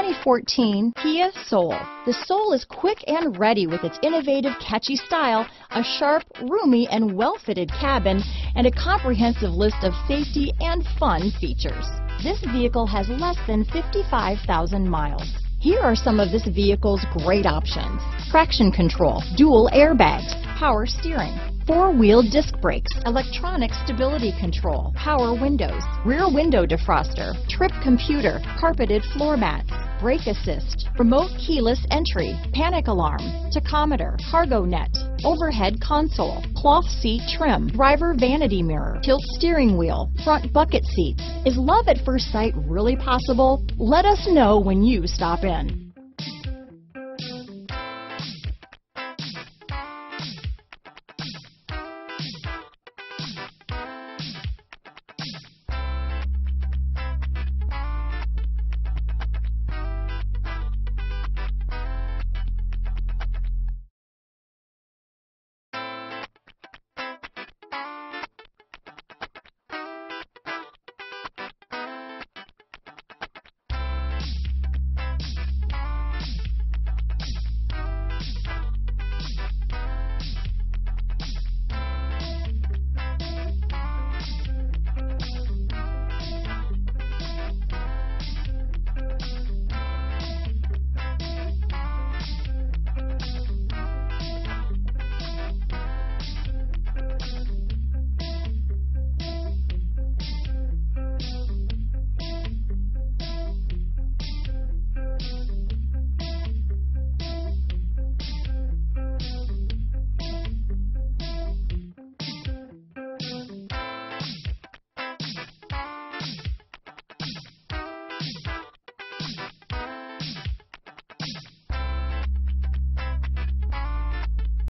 2014 Kia Soul. The Soul is quick and ready with its innovative, catchy style, a sharp, roomy, and well-fitted cabin, and a comprehensive list of safety and fun features. This vehicle has less than 55,000 miles. Here are some of this vehicle's great options: traction control, dual airbags, power steering, four-wheel disc brakes, electronic stability control, power windows, rear window defroster, trip computer, carpeted floor mats, brake assist, remote keyless entry, panic alarm, tachometer, cargo net, overhead console, cloth seat trim, driver vanity mirror, tilt steering wheel, front bucket seats. Is love at first sight really possible? Let us know when you stop in.